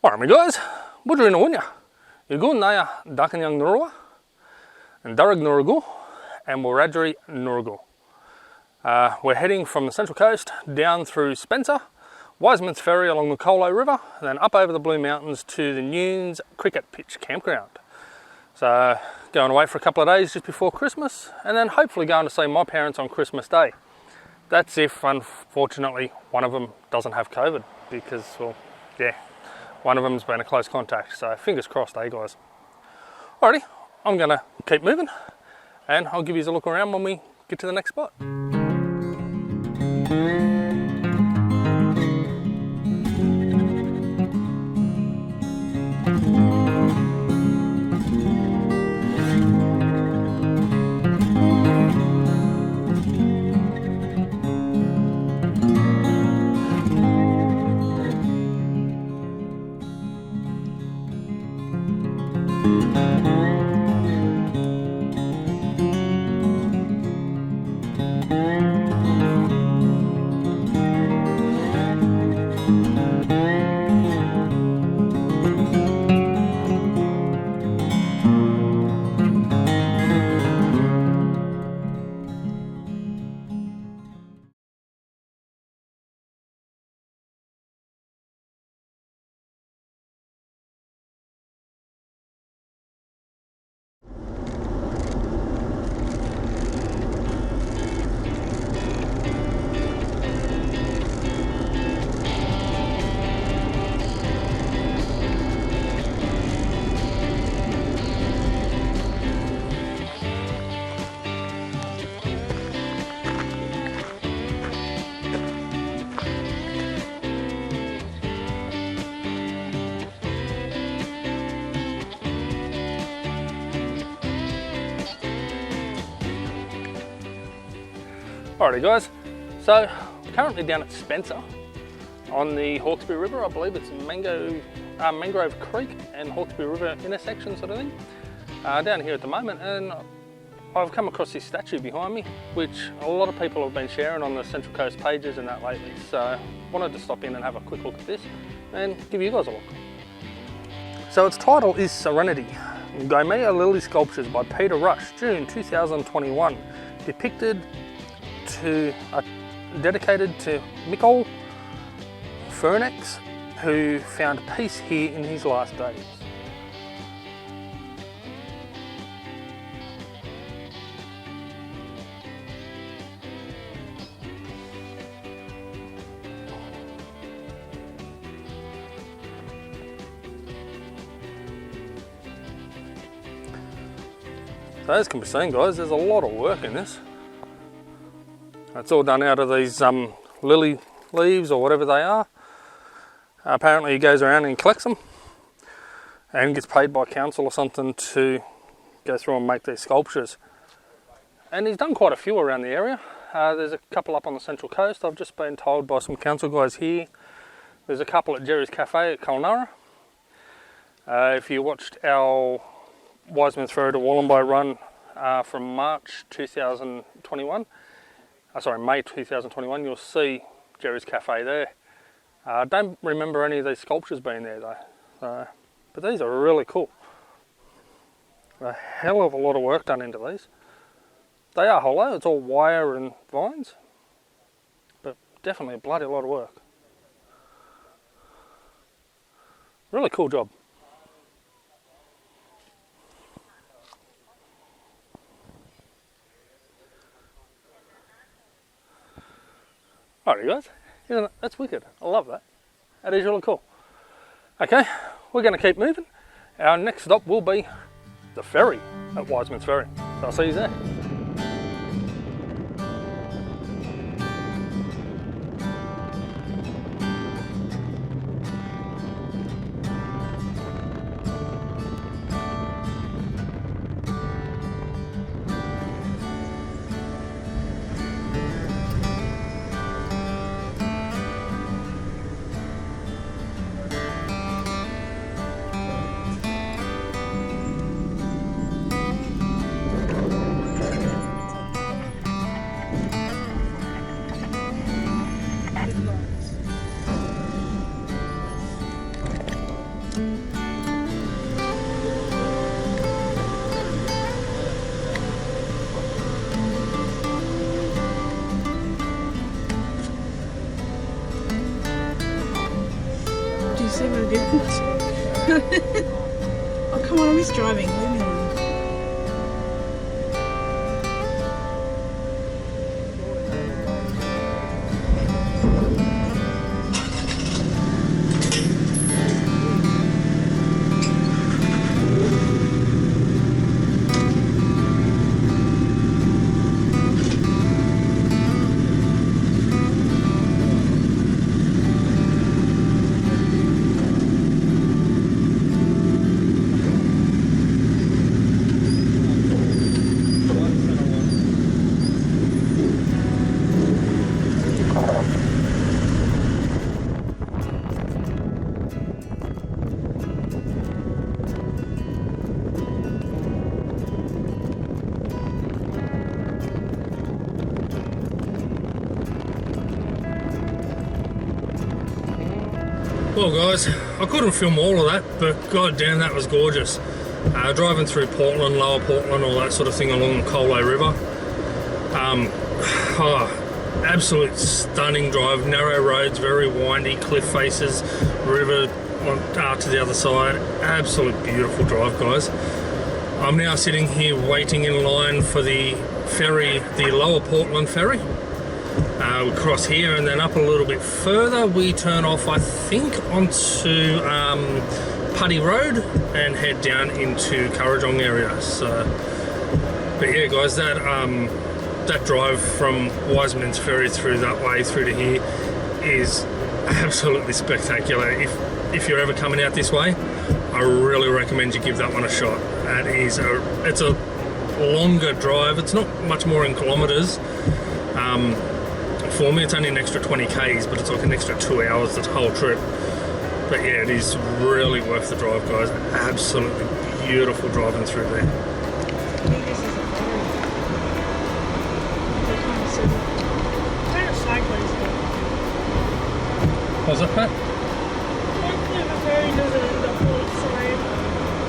Alright my guys, Budri na wunya. Igu naya Darkinjung Nura and Darag Nuragu and Wiradjuri Nuragu. We're heading from the Central Coast down through Spencer, Wisemans Ferry along the Colo River, and then up over the Blue Mountains to the Newnes Cricket Pitch Campground. So going away for a couple of days just before Christmas, and then hopefully going to see my parents on Christmas Day. That's if, unfortunately, one of them doesn't have COVID, because, well, yeah, one of them's been a close contact, so fingers crossed, eh guys? Alrighty, I'm gonna keep moving, and I'll give you a look around when we get to the next spot. Alrighty guys, so currently down at Spencer on the Hawkesbury River. I believe it's Mangrove Creek and Hawkesbury River intersection sort of thing. Down here at the moment, and I've come across this statue behind me, which a lot of people have been sharing on the Central Coast pages and that lately. So I wanted to stop in and have a quick look at this and give you guys a look. So its title is Serenity, Gomea Lily Sculptures by Peter Rush, June 2021, depicted dedicated to Mick Fernex, who found peace here in his last days. So as can be seen guys, there's a lot of work in this. It's all done out of these lily leaves or whatever they are. Apparently he goes around and collects them and gets paid by council or something to go through and make these sculptures. And he's done quite a few around the area. There's a couple up on the Central Coast. I've just been told by some council guys here. There's a couple at Jerry's Cafe at Colo River. If you watched our Wisemans Ferry to Wollongong run from March 2021, May 2021, you'll see Jerry's Cafe there. I don't remember any of these sculptures being there though, but these are really cool. A hell of a lot of work done into these. They are hollow, it's all wire and vines, but definitely a bloody lot of work. Really cool job. Alright guys, isn't it? That's wicked. I love that. That is really cool. Okay, we're going to keep moving. Our next stop will be the ferry at Wisemans Ferry. So I'll see you there. Do you see my difference? Oh, come on, I miss driving. Leave me alone. Well guys, I couldn't film all of that, but god damn that was gorgeous. Driving through Portland, Lower Portland, all that sort of thing along the Colo River. Absolute stunning drive, narrow roads, very windy, cliff faces, river to the other side. Absolute beautiful drive guys. I'm now sitting here waiting in line for the ferry, the Lower Portland ferry. We cross here and then up a little bit further we turn off, I think, onto Putty Road and head down into Darkinjung area. So, but yeah guys, that drive from Wisemans Ferry through that way through to here is absolutely spectacular. If you're ever coming out this way, I really recommend you give that one a shot. It's a longer drive, it's not much more in kilometres. For me it's only an extra 20 k's, but it's like an extra 2 hours this whole trip. But yeah, it is really worth the drive guys. Absolutely beautiful driving through there. How's that, Pat? Hopefully the ferry doesn't end up on its side.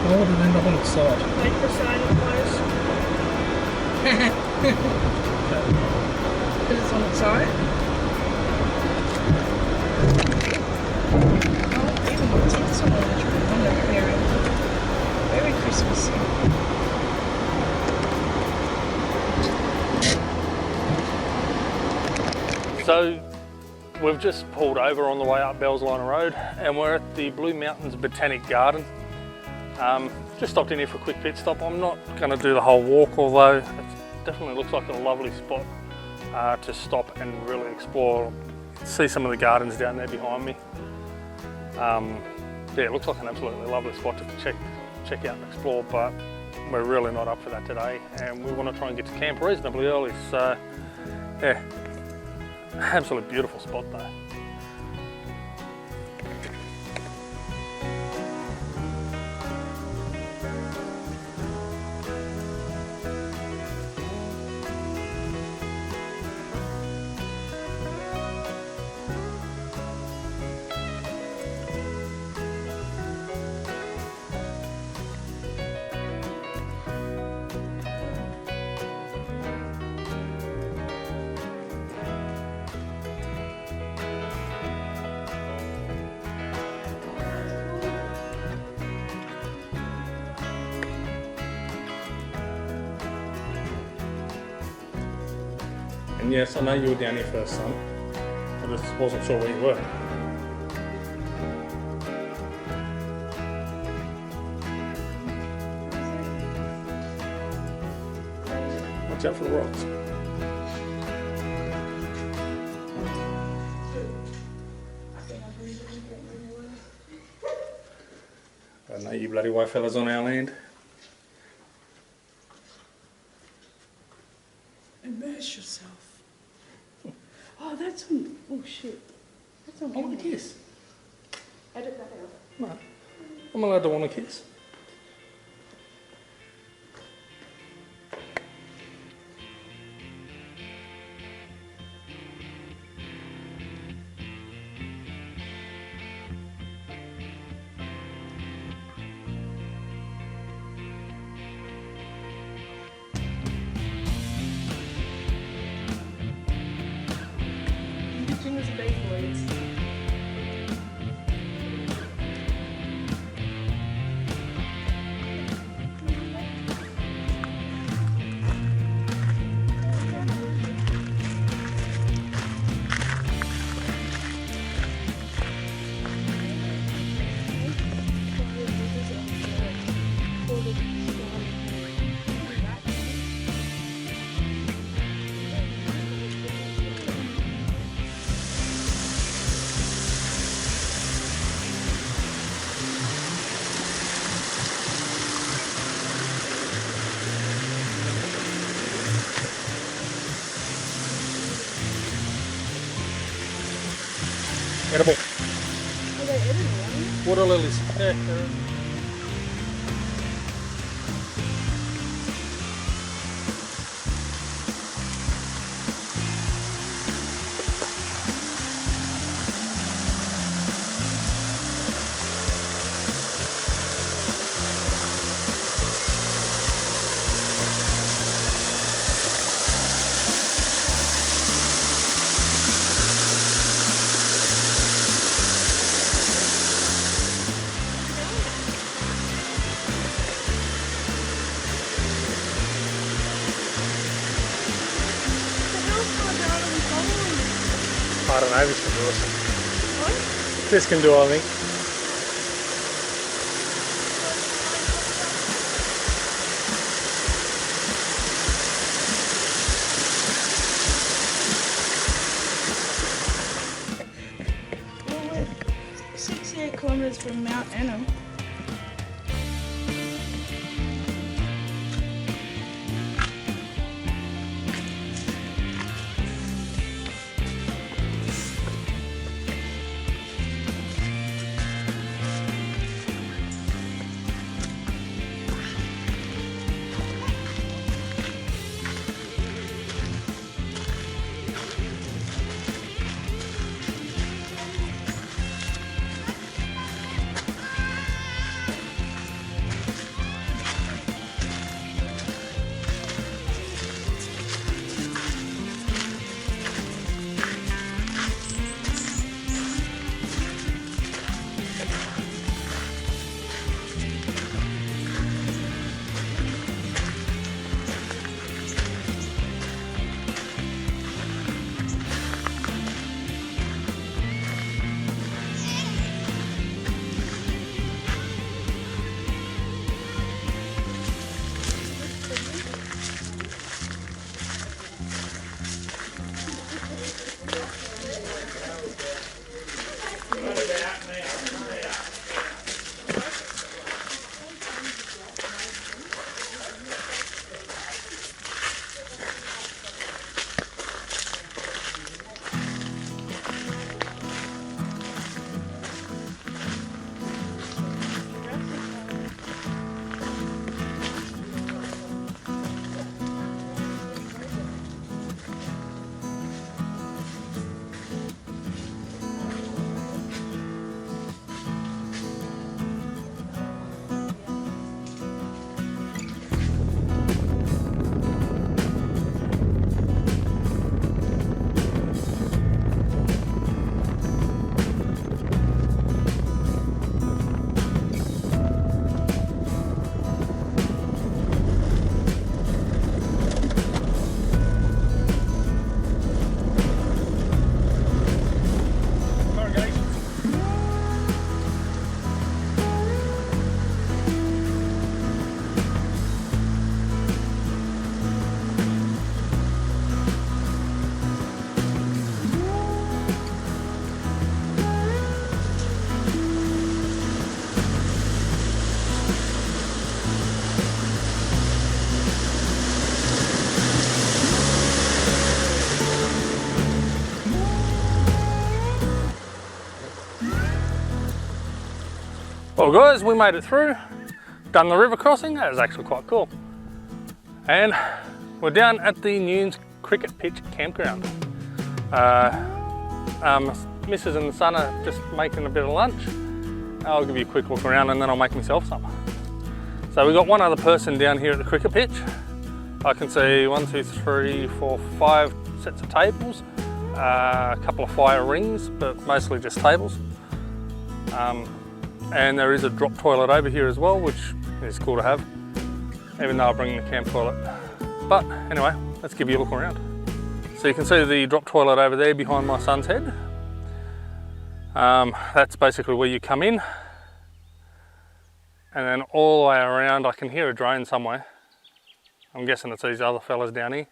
Why would it end up on its side? Like the side of close. Because it's on its side. Oh, even the tents on the ferry. Very Christmassy. So we've just pulled over on the way up Bellsliner Road and we're at the Blue Mountains Botanic Garden. Just stopped in here for a quick pit stop. I'm not going to do the whole walk, although it definitely looks like a lovely spot to stop and really explore. See some of the gardens down there behind me. Yeah, it looks like an absolutely lovely spot to check out and explore, but we're really not up for that today and we want to try and get to camp reasonably early. So yeah, absolutely beautiful spot though. And yes, I know you were down here first, son. I just wasn't sure where you were. Watch out for the rocks. I know you bloody white fellas on our land. Immerse yourself. Oh, that's on. Oh shit. That's on. I want a kiss. Edit that out. No. I'm allowed to want a kiss. Edible. Are they edible? Water lilies. Yeah, they're I don't know, this can do us. What? This can do, I think. Well, we're 68 kilometres from Mount Anna. Well guys, we made it through, done the river crossing. That was actually quite cool. And we're down at the Newnes Cricket Pitch Campground. Mrs and the son are just making a bit of lunch. I'll give you a quick look around and then I'll make myself some. So we've got one other person down here at the cricket pitch. I can see 1, 2, 3, 4, 5 sets of tables, a couple of fire rings, but mostly just tables. And there is a drop toilet over here as well, which is cool to have, even though I'll bring the camp toilet. But anyway, let's give you a look around. So you can see the drop toilet over there behind my son's head. That's basically where you come in. And then all the way around, I can hear a drone somewhere. I'm guessing it's these other fellas down here.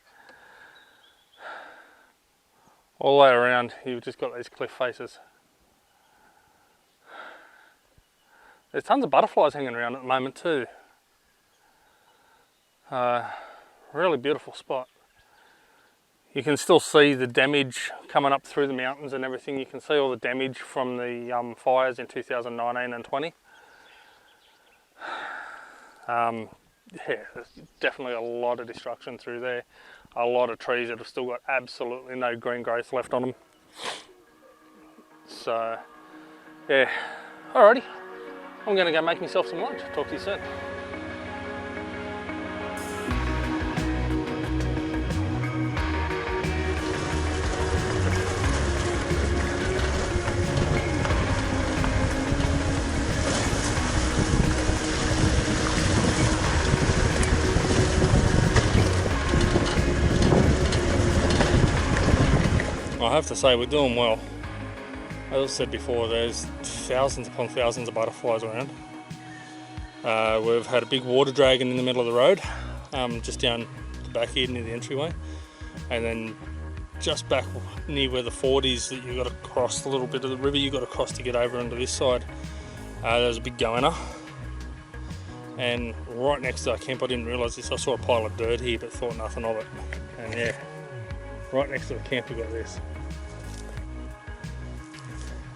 All the way around, you've just got these cliff faces. There's tons of butterflies hanging around at the moment too. Really beautiful spot. You can still see the damage coming up through the mountains and everything. You can see all the damage from the fires in 2019 and 20. Yeah, there's definitely a lot of destruction through there. A lot of trees that have still got absolutely no green growth left on them. So, yeah. Alrighty. I'm going to go make myself some lunch. Talk to you soon. I have to say we're doing well. As I said before, there's thousands upon thousands of butterflies around. We've had a big water dragon in the middle of the road, just down the back here near the entryway, and then just back near where the ford is that you've got to cross a little bit of the river you've got to cross to get over onto this side. There's a big goanna, and right next to our camp, I didn't realise this, I saw a pile of dirt here but thought nothing of it, and yeah, right next to the camp we got this.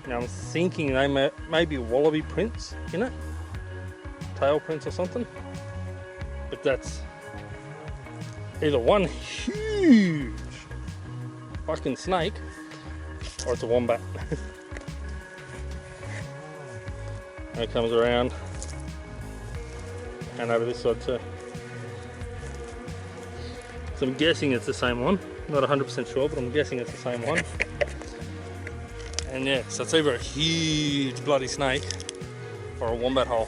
Now I'm thinking they may be wallaby prints in it, tail prints or something, but that's either one huge fucking snake or it's a wombat. And it comes around and over this side too. So I'm guessing it's the same one, not 100% sure, but I'm guessing it's the same one. And yeah, so it's either a huge bloody snake or a wombat hole,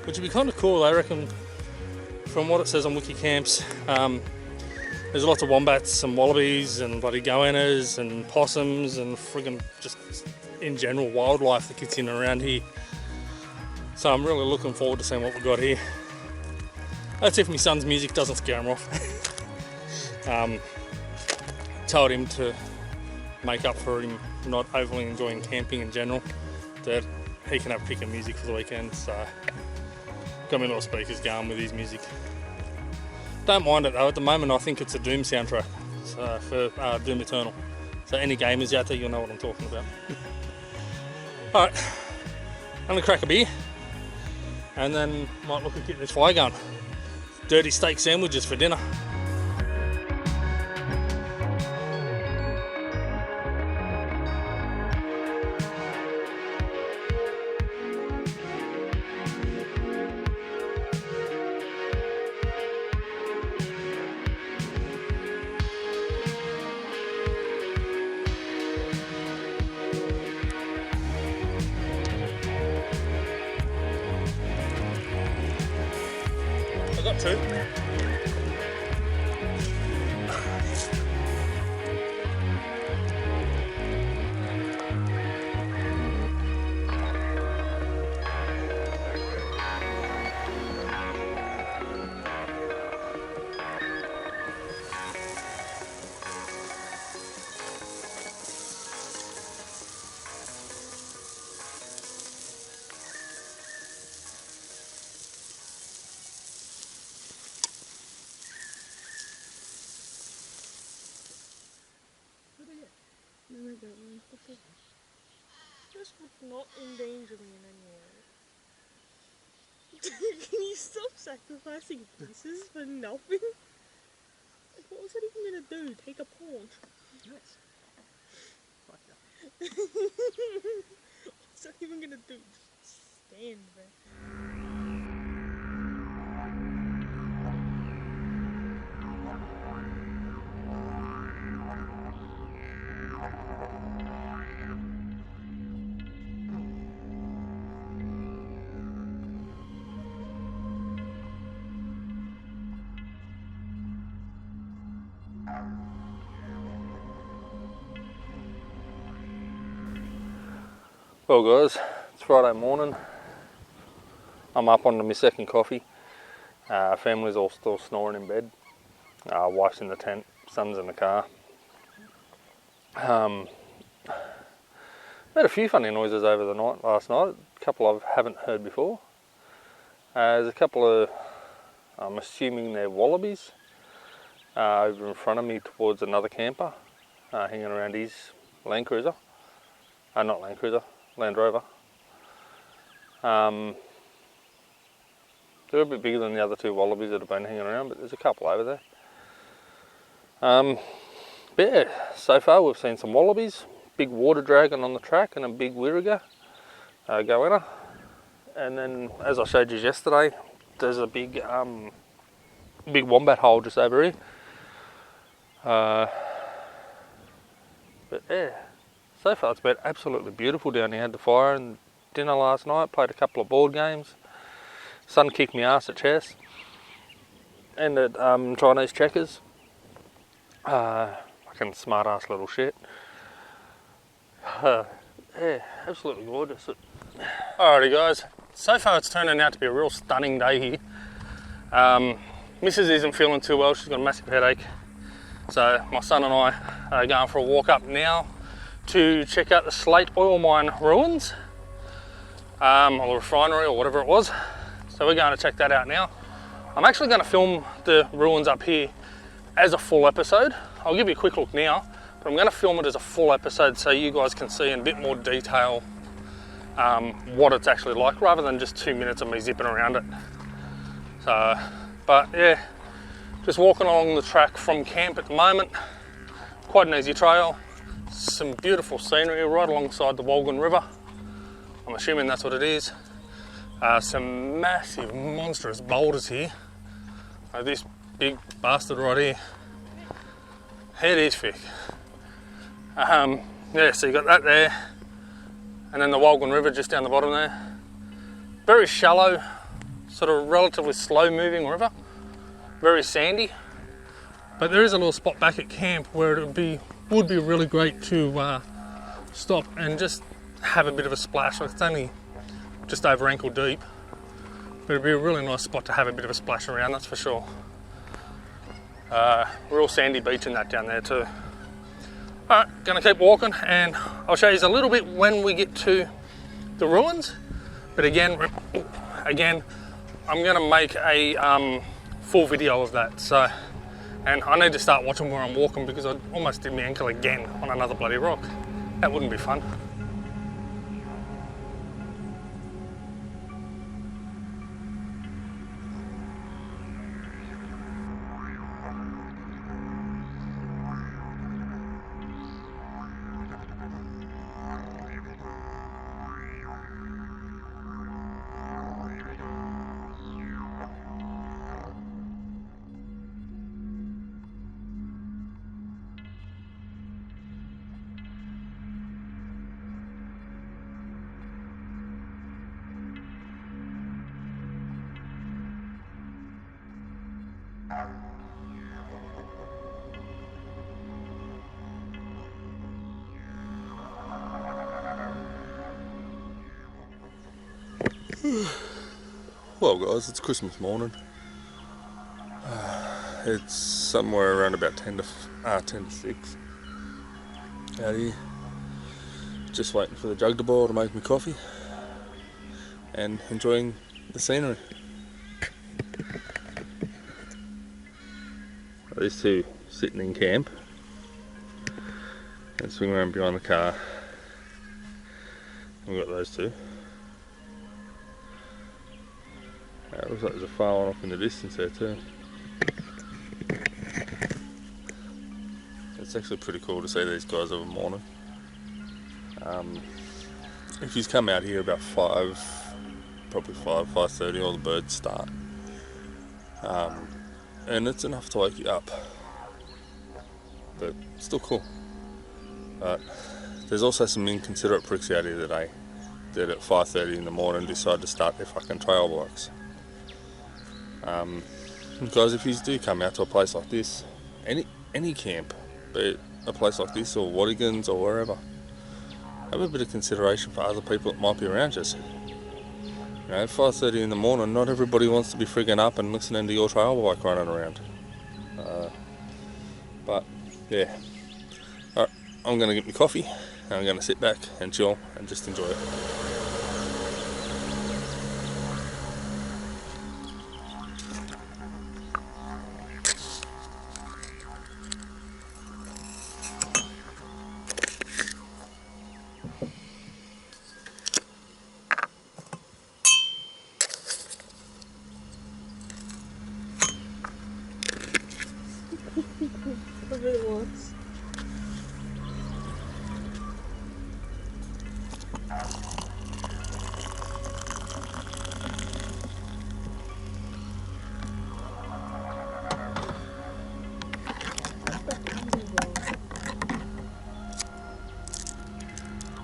which would be kind of cool, I reckon. From what it says on Wiki Camps, there's lots of wombats and wallabies and bloody goannas and possums and friggin' just in general wildlife that gets in and around here. So I'm really looking forward to seeing what we've got here. That's if my son's music doesn't scare him off. Told him to make up for him not overly enjoying camping in general, that he can have picking music for the weekend, so got my little speakers going with his music. Don't mind it though, at the moment I think it's a Doom soundtrack, so for Doom Eternal. So any gamers out there, you'll know what I'm talking about. Alright, I'm gonna crack a beer and then might look at getting this fire going. Dirty steak sandwiches for dinner. I got two. No, I don't want to. Just would not endanger me in any way. Can you stop sacrificing pieces for nothing? Like, what was it even gonna do? Take a pawn? Yes. Fuck yeah. What's that even gonna do? Just stand there. Well guys, it's Friday morning. I'm up on my second coffee. Family's all still snoring in bed. Wife's in the tent, son's in the car. Had a few funny noises over the night last night, a couple I haven't heard before. There's a couple of, I'm assuming they're wallabies, over in front of me towards another camper hanging around his Land Cruiser. Not Land Cruiser, Land Rover. They're a bit bigger than the other two wallabies that have been hanging around, but there's a couple over there. But yeah, so far we've seen some wallabies, big water dragon on the track and a big wirriga goanna. And then, as I showed you yesterday, there's a big wombat hole just over here. But yeah, so far it's been absolutely beautiful down here. Had the fire and dinner last night, played a couple of board games. Son kicked me ass at chess and at Chinese checkers. Fucking smart ass little shit. Yeah, absolutely gorgeous. Alrighty guys, so far it's turning out to be a real stunning day here. Mrs. isn't feeling too well, she's got a massive headache. So my son and I are going for a walk up now to check out the Slate oil mine ruins, or the refinery or whatever it was. So we're going to check that out now. I'm actually going to film the ruins up here as a full episode. I'll give you a quick look now, but I'm going to film it as a full episode so you guys can see in a bit more detail what it's actually like, rather than just 2 minutes of me zipping around it. So, but yeah, just walking along the track from camp at the moment. Quite an easy trail. Some beautiful scenery right alongside the Wollomi River. I'm assuming that's what it is. Some massive, monstrous boulders here. This big bastard right here. It is thick. Yeah, so you got that there. And then the Wollomi River just down the bottom there. Very shallow, sort of relatively slow moving river. Very sandy. But there is a little spot back at camp where it would be really great to stop and just have a bit of a splash. It's only just over ankle deep, but it'd be a really nice spot to have a bit of a splash around, that's for sure. Real sandy beach in that down there too. Alright, gonna keep walking and I'll show you a little bit when we get to the ruins, but again I'm gonna make a full video of that. So, and I need to start watching where I'm walking because I almost did my ankle again on another bloody rock. That wouldn't be fun. Well guys, it's Christmas morning. It's somewhere around about 10 to 6 out here. Just waiting for the jug to boil to make me coffee and enjoying the scenery. These two sitting in camp and swing around behind the car. We've got those two. Looks like there's a far one off in the distance there too. It's actually pretty cool to see these guys over the morning. If you come out here about 5, probably 5:30, all the birds start. And it's enough to wake you up. But still cool. But there's also some inconsiderate pricks out here today that at 5:30 in the morning decide to start their fucking trail bikes. Guys, if you do come out to a place like this, any camp, be it a place like this or Wattigans or wherever, have a bit of consideration for other people that might be around you. You know, at 5:30 in the morning, not everybody wants to be frigging up and listening to your trail bike running around. But yeah, alright, I'm going to get my coffee and I'm going to sit back and chill and just enjoy it. shorts.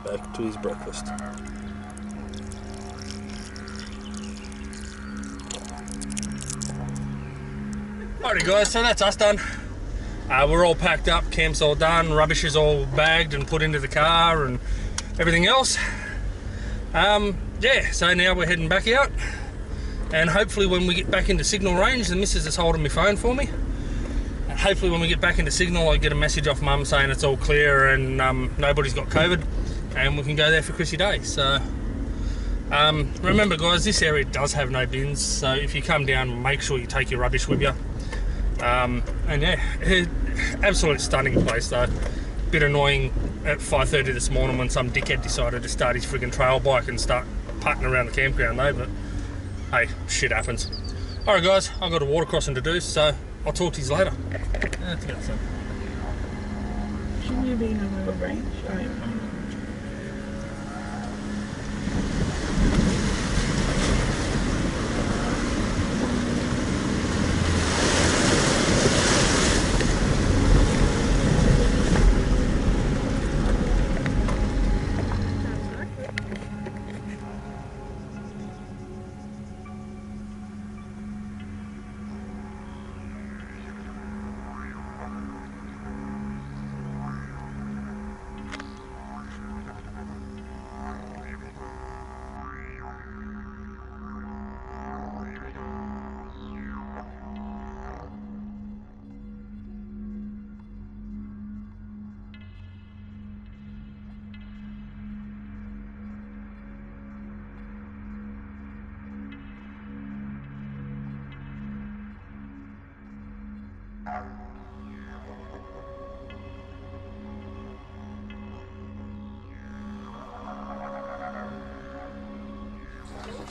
Back to his breakfast. Alrighty guys, so that's us done. We're all packed up, camp's all done, rubbish is all bagged and put into the car and everything else. Yeah, so now we're heading back out, and hopefully when we get back into signal range, the missus is holding my phone for me. And hopefully when we get back into signal, I get a message off mum saying it's all clear and nobody's got COVID, and we can go there for Chrissy Day. So remember guys, this area does have no bins, so if you come down, make sure you take your rubbish with you. And yeah, absolutely stunning place though. Bit annoying at 5:30 this morning when some dickhead decided to start his friggin' trail bike and start putting around the campground though, but hey, shit happens. Alright guys, I've got a water crossing to do, so I'll talk to you later. Let's go, son. Shouldn't you be in another range?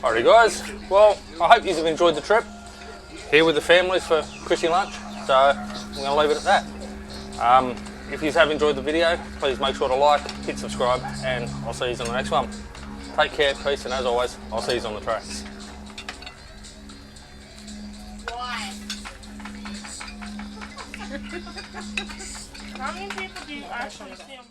Alrighty guys, well I hope you have enjoyed the trip. Here with the families for Chrissy lunch, so I'm going to leave it at that. If you have enjoyed the video, please make sure to like, hit subscribe, and I'll see you on the next one. Take care, peace, and as always, I'll see you on the tracks. Why? How many people do you actually film?